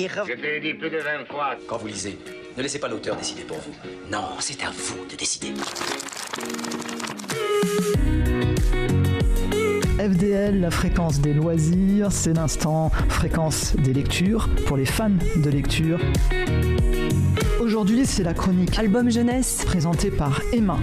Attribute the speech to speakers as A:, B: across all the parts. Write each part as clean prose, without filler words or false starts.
A: lire.
B: Je te l'ai dit plus de 20 fois.
C: Quand vous lisez, ne laissez pas l'auteur décider pour vous. Non, c'est à vous de décider.
D: FDL, la fréquence des loisirs, c'est l'instant fréquence des lectures pour les fans de lecture. Aujourd'hui, c'est la chronique
E: Album Jeunesse
D: présentée par Emma.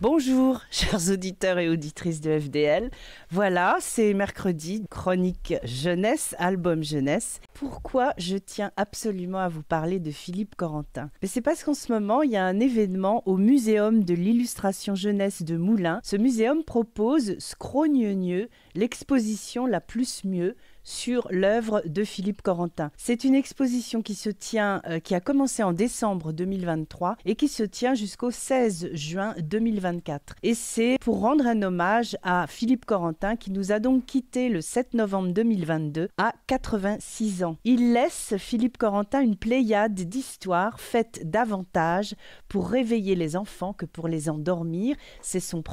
A: Bonjour, chers auditeurs et auditrices de FDL. Voilà, c'est mercredi, chronique jeunesse, album jeunesse. Pourquoi je tiens absolument à vous parler de Philippe Corentin? Mais c'est parce qu'en ce moment, il y a un événement au Muséum de l'illustration jeunesse de Moulins. Ce muséum propose Scrogneux, l'exposition La Plus Mieux sur l'œuvre de Philippe Corentin. C'est une exposition qui se tient, qui a commencé en décembre 2023 et qui se tient jusqu'au 16 juin 2024. Et c'est pour rendre un hommage à Philippe Corentin qui nous a donc quitté le 7 novembre 2022 à 86 ans. Il laisse, Philippe Corentin, une pléiade d'histoires faites davantage pour réveiller les enfants que pour les endormir. C'est ses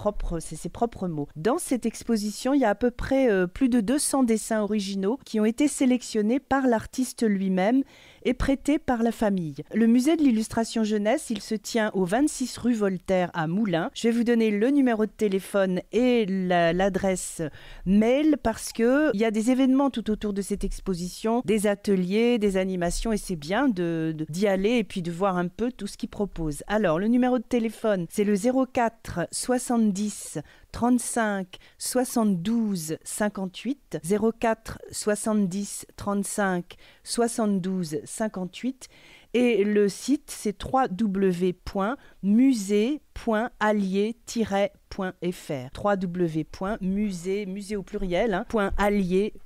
A: propres mots. Dans cette exposition, il y a à peu près plus de 200 dessins originaux qui ont été sélectionnés par l'artiste lui-même et prêtés par la famille. Le musée de l'illustration jeunesse, il se tient au 26 rue Voltaire à Moulins. Je vais vous donner le numéro de téléphone et l'adresse mail parce qu'il y a des événements tout autour de cette exposition, des ateliers, des animations et c'est bien d'y aller et puis de voir un peu tout ce qu'ils proposent. Alors, le numéro de téléphone, c'est le 04 70 35 72 58, 04 70 35 72 58 et le site c'est www.musée.allier-.fr musée au pluriel, .allier-.fr.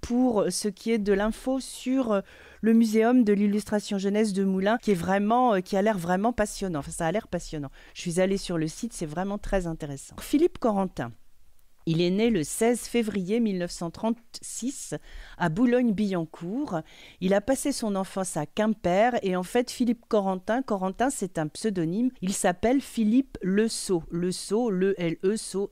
A: Pour ce qui est de l'info sur le muséum de l'illustration jeunesse de Moulins qui a l'air vraiment passionnant. Enfin, ça a l'air passionnant. Je suis allée sur le site, c'est vraiment très intéressant. Philippe Corentin. Il est né le 16 février 1936 à Boulogne-Billancourt. Il a passé son enfance à Quimper et en fait Philippe Corentin, c'est un pseudonyme, il s'appelle Philippe Le Sau, le Sau,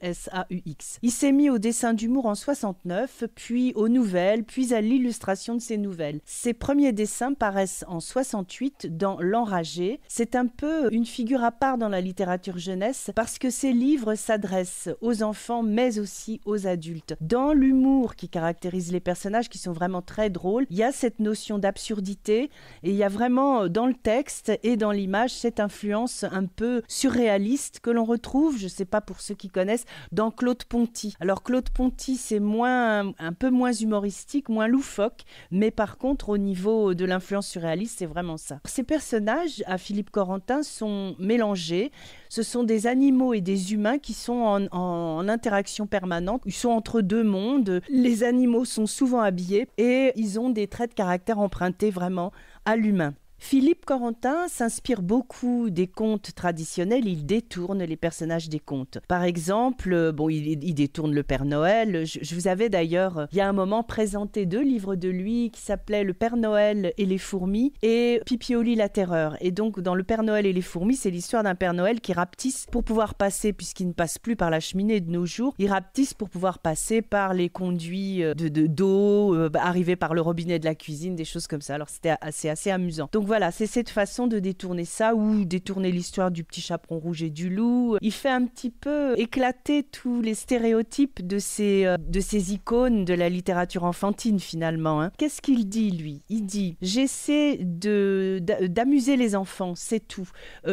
A: S-A-U-X. Il s'est mis au dessin d'humour en 69, puis aux nouvelles, puis à l'illustration de ses nouvelles. Ses premiers dessins paraissent en 68 dans L'Enragé. C'est un peu une figure à part dans la littérature jeunesse parce que ses livres s'adressent aux enfants mais aussi aux adultes. Dans l'humour qui caractérise les personnages qui sont vraiment très drôles, il y a cette notion d'absurdité et il y a vraiment dans le texte et dans l'image cette influence un peu surréaliste que l'on retrouve, je ne sais pas pour ceux qui connaissent, dans Claude Ponty. Alors Claude Ponty c'est un peu moins humoristique, moins loufoque, mais par contre au niveau de l'influence surréaliste c'est vraiment ça. Ces personnages à Philippe Corentin sont mélangés, ce sont des animaux et des humains qui sont en interaction permanente. Ils sont entre deux mondes. Les animaux sont souvent habillés et ils ont des traits de caractère empruntés vraiment à l'humain. Philippe Corentin s'inspire beaucoup des contes traditionnels, il détourne les personnages des contes. Par exemple, il détourne le Père Noël. Je vous avais d'ailleurs, il y a un moment, présenté 2 livres de lui qui s'appelaient Le Père Noël et les fourmis et Pipioli la terreur. Et donc, dans Le Père Noël et les fourmis, c'est l'histoire d'un Père Noël qui rapetisse pour pouvoir passer, puisqu'il ne passe plus par la cheminée de nos jours, il rapetisse pour pouvoir passer par les conduits d'eau, arriver par le robinet de la cuisine, des choses comme ça. Alors, c'était assez amusant. Donc, voilà, c'est cette façon de détourner ça ou détourner l'histoire du petit chaperon rouge et du loup. Il fait un petit peu éclater tous les stéréotypes de ces icônes de la littérature enfantine finalement. Qu'est-ce qu'il dit lui ? Il dit « J'essaie d'amuser les enfants, c'est tout.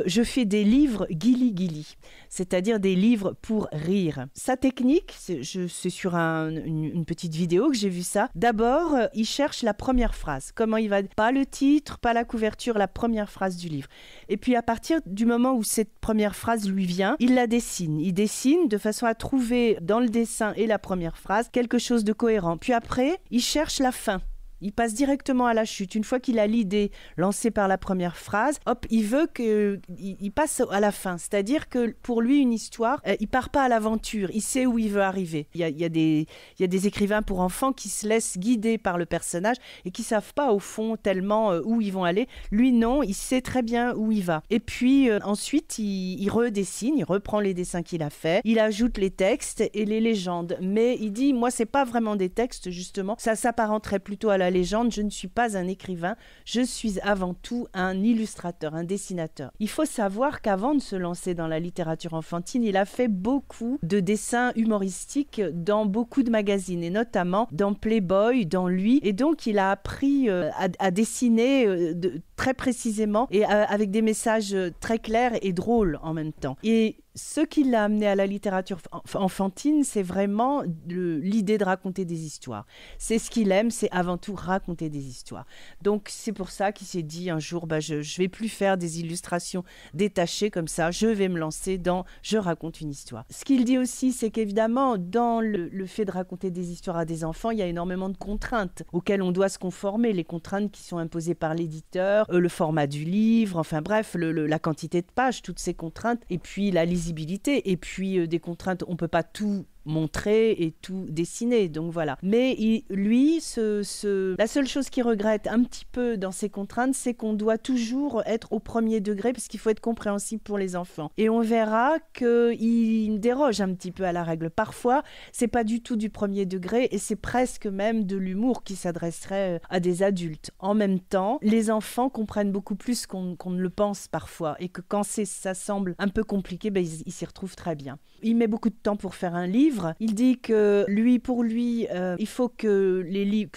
A: Je fais des livres guili-guili, c'est-à-dire des livres pour rire. » Sa technique, c'est sur une petite vidéo que j'ai vu ça. D'abord, il cherche la première phrase. Comment il va... Pas le titre, pas la couverture, la première phrase du livre. Et puis à partir du moment où cette première phrase lui vient, il la dessine. Il dessine de façon à trouver dans le dessin et la première phrase quelque chose de cohérent. Puis après, il cherche la fin. Il passe directement à la chute. Une fois qu'il a l'idée lancée par la première phrase, hop, il veut qu'il passe à la fin. C'est-à-dire que pour lui, une histoire, il part pas à l'aventure. Il sait où il veut arriver. Il y a des écrivains pour enfants qui se laissent guider par le personnage et qui savent pas au fond tellement où ils vont aller. Lui, non, il sait très bien où il va. Et puis ensuite, il redessine, il reprend les dessins qu'il a fait, il ajoute les textes et les légendes. Mais il dit, moi, c'est pas vraiment des textes, justement. Ça s'apparenterait plutôt à la légende. Je ne suis pas un écrivain, je suis avant tout un illustrateur, un dessinateur. Il faut savoir qu'avant de se lancer dans la littérature enfantine, il a fait beaucoup de dessins humoristiques dans beaucoup de magazines, et notamment dans Playboy, dans Lui. Et donc, il a appris à dessiner très précisément et avec des messages très clairs et drôles en même temps. Et ce qui l'a amené à la littérature enfantine, c'est vraiment l'idée de raconter des histoires. C'est ce qu'il aime, c'est avant tout raconter des histoires. Donc c'est pour ça qu'il s'est dit un jour, je vais plus faire des illustrations détachées comme ça, je vais me lancer dans je raconte une histoire. Ce qu'il dit aussi, c'est qu'évidemment, dans le fait de raconter des histoires à des enfants, il y a énormément de contraintes auxquelles on doit se conformer, les contraintes qui sont imposées par l'éditeur, le format du livre, enfin bref, la quantité de pages, toutes ces contraintes, et puis la lisibilité, et puis des contraintes, on ne peut pas tout montrer et tout dessiner, donc voilà. Mais lui, la seule chose qu'il regrette un petit peu dans ces contraintes, c'est qu'on doit toujours être au premier degré, parce qu'il faut être compréhensible pour les enfants. Et on verra qu'il déroge un petit peu à la règle. Parfois, c'est pas du tout du premier degré, et c'est presque même de l'humour qui s'adresserait à des adultes. En même temps, les enfants comprennent beaucoup plus qu'on ne le pense parfois, et que quand ça semble un peu compliqué, ils s'y retrouvent très bien. Il met beaucoup de temps pour faire un livre. Il dit que pour lui, il faut que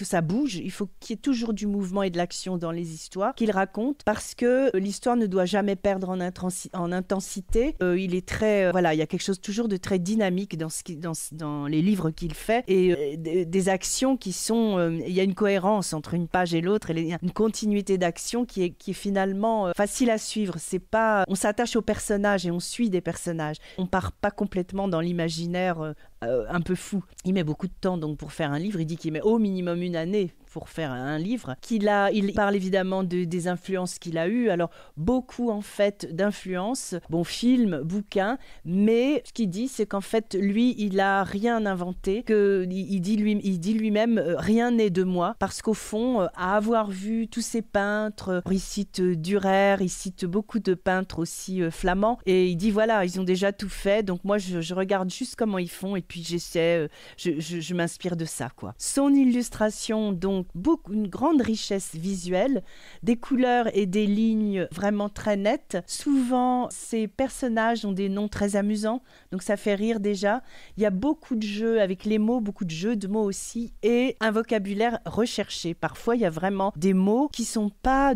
A: ça bouge, il faut qu'il y ait toujours du mouvement et de l'action dans les histoires qu'il raconte, parce que l'histoire ne doit jamais perdre en intensité. Il est très, il y a quelque chose toujours de très dynamique dans les livres qu'il fait, et des actions qui sont, il y a une cohérence entre une page et l'autre, et il y a une continuité d'action qui est finalement facile à suivre. C'est pas, on s'attache aux personnages et on suit des personnages. On part pas complètement dans l'imaginaire un peu fou. Il met beaucoup de temps donc pour faire un livre. Il dit qu'il met au minimum 1 année pour faire un livre. Il parle évidemment des influences qu'il a eues. Alors, beaucoup en fait d'influences, films, bouquins, mais ce qu'il dit, c'est qu'en fait, lui, il a rien inventé, il dit lui-même, rien n'est de moi, parce qu'au fond, à avoir vu tous ces peintres, il cite Dürer, il cite beaucoup de peintres aussi flamands, et il dit voilà, ils ont déjà tout fait, donc moi, je regarde juste comment ils font, et puis j'essaie, je m'inspire de ça, quoi. Son illustration, donc, une grande richesse visuelle, des couleurs et des lignes vraiment très nettes. Souvent, ces personnages ont des noms très amusants, donc ça fait rire déjà. Il y a beaucoup de jeux avec les mots, beaucoup de jeux de mots aussi, et un vocabulaire recherché. Parfois, il y a vraiment des mots qui sont pas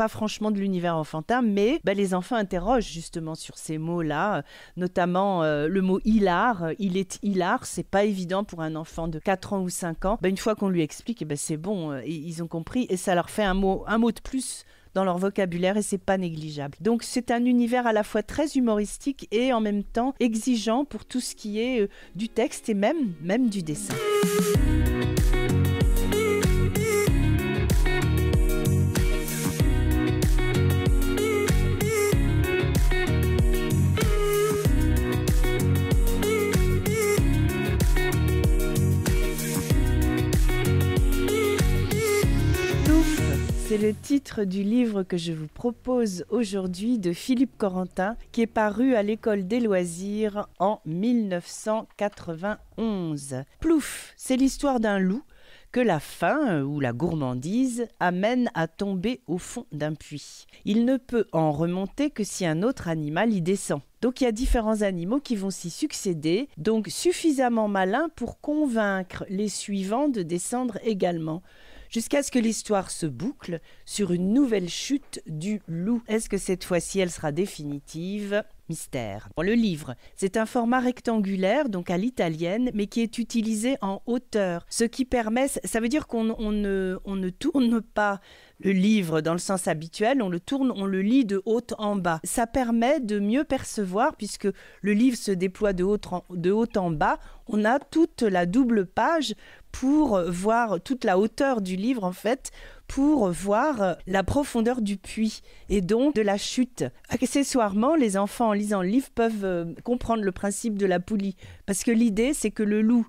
A: franchement de l'univers enfantin, mais les enfants interrogent justement sur ces mots-là, notamment le mot hilar. Il est hilar, c'est pas évident pour un enfant de 4 ans ou 5 ans. Une fois qu'on lui explique, c'est bon, ils ont compris, et ça leur fait un mot de plus dans leur vocabulaire, et c'est pas négligeable. Donc c'est un univers à la fois très humoristique et en même temps exigeant pour tout ce qui est du texte et même du dessin. C'est le titre du livre que je vous propose aujourd'hui de Philippe Corentin, qui est paru à l'École des loisirs en 1991. Plouf, c'est l'histoire d'un loup que la faim ou la gourmandise amène à tomber au fond d'un puits. Il ne peut en remonter que si un autre animal y descend. Donc il y a différents animaux qui vont s'y succéder, donc suffisamment malins pour convaincre les suivants de descendre également, jusqu'à ce que l'histoire se boucle sur une nouvelle chute du loup. Est-ce que cette fois-ci elle sera définitive ? mystère. Le livre, c'est un format rectangulaire, donc à l'italienne, mais qui est utilisé en hauteur. Ce qui permet, ça veut dire qu'on ne tourne pas le livre dans le sens habituel, on le lit de haut en bas. Ça permet de mieux percevoir, puisque le livre se déploie de haut en bas, on a toute la double page pour voir toute la hauteur du livre en fait, pour voir la profondeur du puits et donc de la chute. Accessoirement, les enfants en lisant le livre peuvent comprendre le principe de la poulie, parce que l'idée c'est que le loup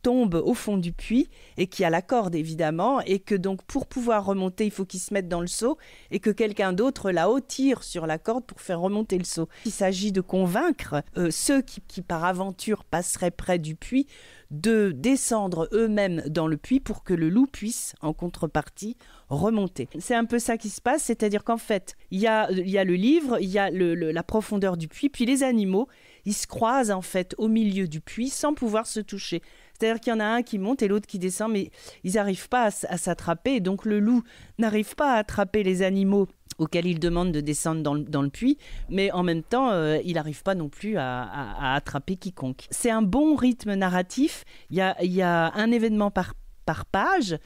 A: tombe au fond du puits et qui a la corde évidemment, et que donc pour pouvoir remonter il faut qu'il se mette dans le seau et que quelqu'un d'autre là-haut tire sur la corde pour faire remonter le seau. Il s'agit de convaincre ceux qui par aventure passeraient près du puits de descendre eux-mêmes dans le puits pour que le loup puisse en contrepartie remonter. C'est un peu ça qui se passe, c'est-à-dire qu'en fait il y a le livre, il y a la profondeur du puits, puis les animaux ils se croisent en fait au milieu du puits sans pouvoir se toucher. C'est-à-dire qu'il y en a un qui monte et l'autre qui descend, mais ils n'arrivent pas à s'attraper. Et donc le loup n'arrive pas à attraper les animaux auxquels il demande de descendre dans le puits, mais en même temps, il n'arrive pas non plus à attraper quiconque. C'est un bon rythme narratif. Il y a un événement par page.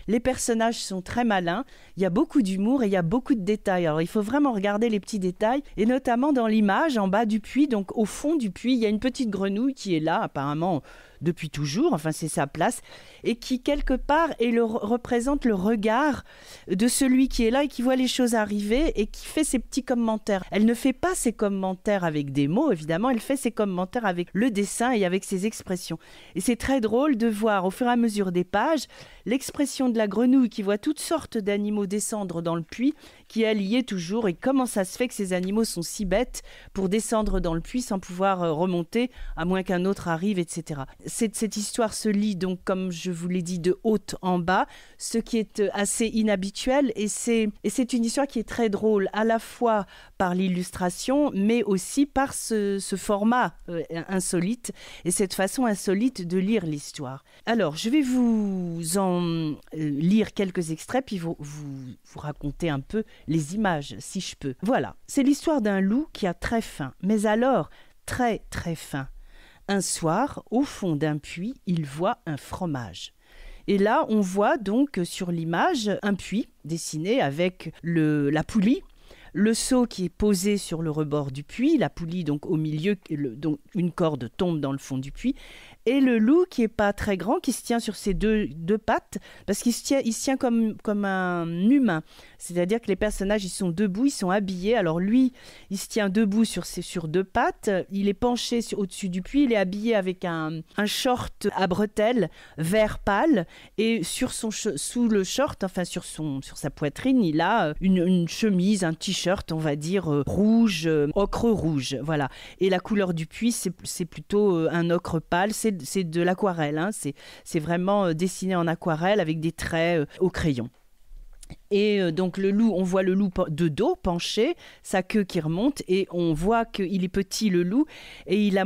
A: Les personnages sont très malins, il y a beaucoup d'humour et il y a beaucoup de détails. Alors il faut vraiment regarder les petits détails, et notamment dans l'image en bas du puits, donc au fond du puits, il y a une petite grenouille qui est là apparemment depuis toujours, enfin c'est sa place, et qui quelque part représente le regard de celui qui est là et qui voit les choses arriver et qui fait ses petits commentaires. Elle ne fait pas ses commentaires avec des mots évidemment, elle fait ses commentaires avec le dessin et avec ses expressions. Et c'est très drôle de voir au fur et à mesure des pages l'expression de la grenouille qui voit toutes sortes d'animaux descendre dans le puits, qui elle y est toujours, et comment ça se fait que ces animaux sont si bêtes pour descendre dans le puits sans pouvoir remonter, à moins qu'un autre arrive, etc. Cette histoire se lit donc, comme je vous l'ai dit, de haut en bas, ce qui est assez inhabituel, et c'est une histoire qui est très drôle, à la fois par l'illustration, mais aussi par ce format insolite, et cette façon insolite de lire l'histoire. Alors, je vais vous en lire quelques extraits, puis vous raconter un peu les images, si je peux. Voilà, c'est l'histoire d'un loup qui a très faim, mais alors très très faim. Un soir, au fond d'un puits, il voit un fromage. Et là, on voit donc sur l'image un puits dessiné avec la poulie, le seau qui est posé sur le rebord du puits, la poulie donc au milieu, donc une corde tombe dans le fond du puits, et le loup qui est pas très grand, qui se tient sur ses deux pattes, parce qu'il se tient comme un humain. C'est-à-dire que les personnages, ils sont debout, ils sont habillés. Alors lui, il se tient debout sur deux pattes, il est penché au-dessus du puits, il est habillé avec un short à bretelles vert pâle, et sous le short, enfin sur sa poitrine, il a une chemise, un t-shirt, on va dire rouge, ocre rouge, voilà. Et la couleur du puits, c'est plutôt un ocre pâle, c'est de l'aquarelle, hein. C'est vraiment dessiné en aquarelle avec des traits au crayon. Et donc le loup, on voit le loup de dos penché, sa queue qui remonte, et on voit qu'il est petit le loup, et il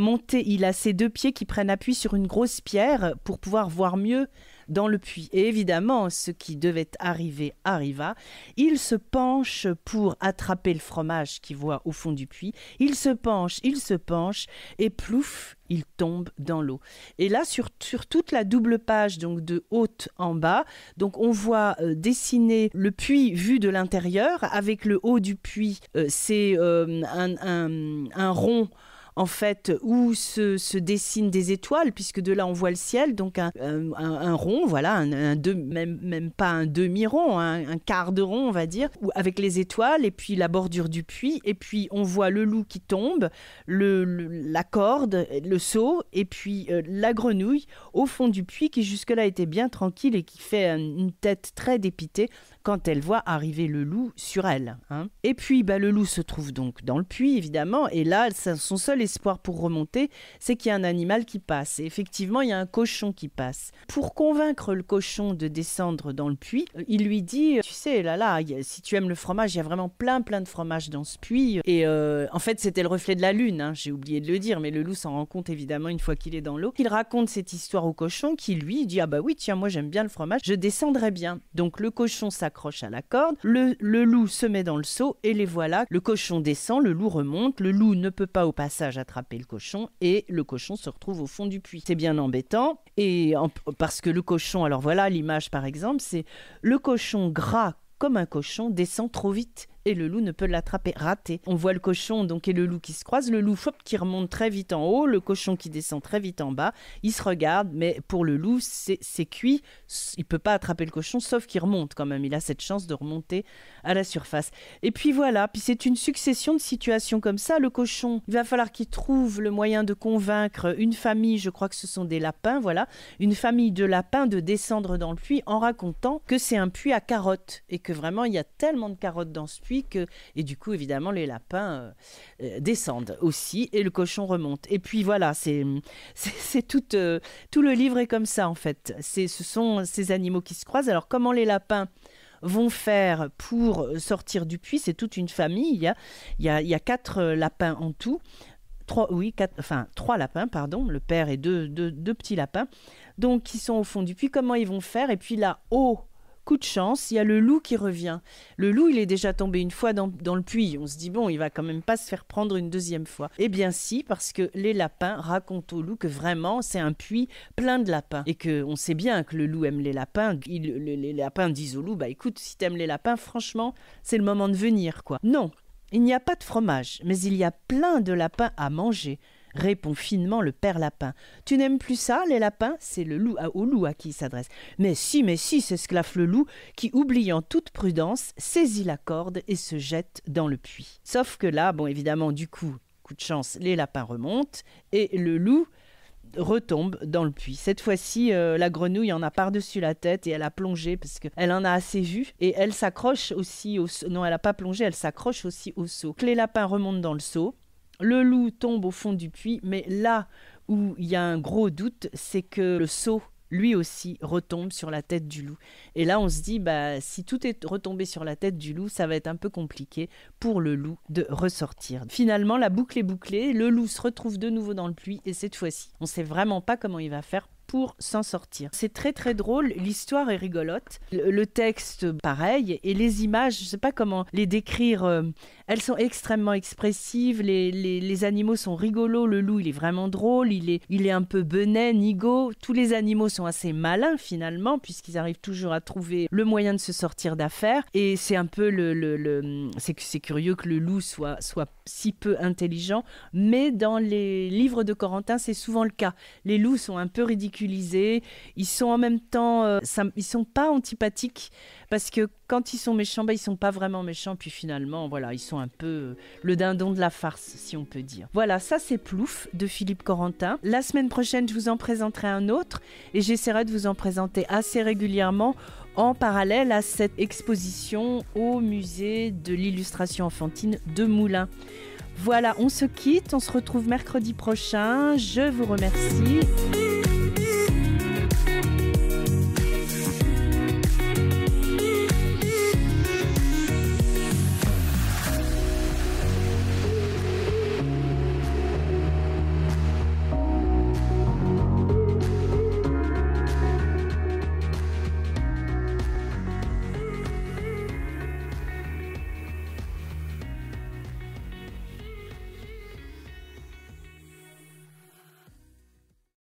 A: a ses deux pieds qui prennent appui sur une grosse pierre pour pouvoir voir mieux dans le puits. Et évidemment, ce qui devait arriver arriva. Il se penche pour attraper le fromage qu'il voit au fond du puits. Il se penche, et plouf, il tombe dans l'eau. Et là, sur toute la double page, donc de haut en bas, donc on voit dessiner le puits vu de l'intérieur. Avec le haut du puits, c'est un rond, en fait, où se dessinent des étoiles, puisque de là on voit le ciel, donc un rond, voilà, même pas un demi-rond, un quart de rond, on va dire, avec les étoiles, et puis la bordure du puits, et puis on voit le loup qui tombe, la corde, le seau, et puis la grenouille au fond du puits, qui jusque-là était bien tranquille et qui fait une tête très dépitée quand elle voit arriver le loup sur elle, hein. Et puis le loup se trouve donc dans le puits, évidemment, et là, son seul espoir pour remonter, c'est qu'il y a un animal qui passe. Et effectivement, il y a un cochon qui passe. Pour convaincre le cochon de descendre dans le puits, il lui dit, tu sais, là, si tu aimes le fromage, il y a vraiment plein de fromage dans ce puits. Et en fait, c'était le reflet de la lune, hein, j'ai oublié de le dire, mais le loup s'en rend compte évidemment une fois qu'il est dans l'eau. Il raconte cette histoire au cochon qui lui dit, ah bah oui, tiens, moi j'aime bien le fromage, je descendrai bien. Donc le cochon s'accroche s'accroche à la corde, le loup se met dans le seau et les voilà. Le cochon descend, le loup remonte, le loup ne peut pas au passage attraper le cochon et le cochon se retrouve au fond du puits. C'est bien embêtant parce que le cochon, alors voilà l'image par exemple, c'est le cochon gras comme un cochon descend trop vite et le loup ne peut l'attraper, raté. On voit le cochon donc et le loup qui se croisent, le loup qui remonte très vite en haut, le cochon qui descend très vite en bas, ils se regardent, mais pour le loup c'est cuit, il peut pas attraper le cochon sauf qu'il remonte quand même, il a cette chance de remonter à la surface. Et puis voilà, puis c'est une succession de situations comme ça, le cochon, il va falloir qu'il trouve le moyen de convaincre une famille, je crois que ce sont des lapins, voilà, une famille de lapins de descendre dans le puits en racontant que c'est un puits à carottes et que vraiment il y a tellement de carottes dans ce puits et du coup évidemment les lapins descendent aussi et le cochon remonte. Et puis voilà, c'est tout le livre est comme ça en fait. Ce sont ces animaux qui se croisent. Alors comment les lapins vont faire pour sortir du puits? C'est toute une famille. Il y a 4 lapins en tout. 3 lapins, pardon, le père et deux petits lapins. Donc qui sont au fond du puits. Comment ils vont faire? Et puis là-haut, coup de chance, il y a le loup qui revient. Le loup, il est déjà tombé une fois dans le puits. On se dit, bon, il va quand même pas se faire prendre une deuxième fois. Eh bien si, parce que les lapins racontent au loup que vraiment, c'est un puits plein de lapins. Et qu'on sait bien que le loup aime les lapins. Les lapins disent au loup, bah écoute, si t'aimes les lapins, franchement, c'est le moment de venir, quoi. Non, il n'y a pas de fromage, mais il y a plein de lapins à manger, répond finement le père lapin. Tu n'aimes plus ça, les lapins? C'est le loup au loup à qui il s'adresse. Mais si, s'esclaffe le loup, qui, oubliant toute prudence, saisit la corde et se jette dans le puits. Sauf que là, bon, évidemment, du coup de chance, les lapins remontent et le loup retombe dans le puits. Cette fois-ci, la grenouille en a par-dessus la tête et elle a plongé parce qu'elle en a assez vu et elle s'accroche aussi au seau. Non, elle n'a pas plongé, elle s'accroche aussi au seau. Les lapins remontent dans le seau. Le loup tombe au fond du puits, mais là où il y a un gros doute, c'est que le seau, lui aussi, retombe sur la tête du loup. Et là, on se dit, si tout est retombé sur la tête du loup, ça va être un peu compliqué pour le loup de ressortir. Finalement, la boucle est bouclée, le loup se retrouve de nouveau dans le puits, et cette fois-ci, on ne sait vraiment pas comment il va faire pour s'en sortir. C'est très très drôle, l'histoire est rigolote, le texte pareil, et les images, je ne sais pas comment les décrire, elles sont extrêmement expressives, les animaux sont rigolos, le loup il est vraiment drôle, il est un peu benet, nigaud, tous les animaux sont assez malins finalement, puisqu'ils arrivent toujours à trouver le moyen de se sortir d'affaire, et c'est un peu c'est curieux que le loup soit si peu intelligent, mais dans les livres de Corentin, c'est souvent le cas. Les loups sont un peu ridiculisés, ils sont en même temps, ils sont pas antipathiques, parce que quand ils sont méchants, ils sont pas vraiment méchants, puis finalement, voilà, ils sont un peu le dindon de la farce, si on peut dire. Voilà, ça c'est Plouf de Philippe Corentin. La semaine prochaine, je vous en présenterai un autre, et j'essaierai de vous en présenter assez régulièrement, en parallèle à cette exposition au musée de l'illustration enfantine de Moulins. Voilà, on se quitte, on se retrouve mercredi prochain. Je vous remercie.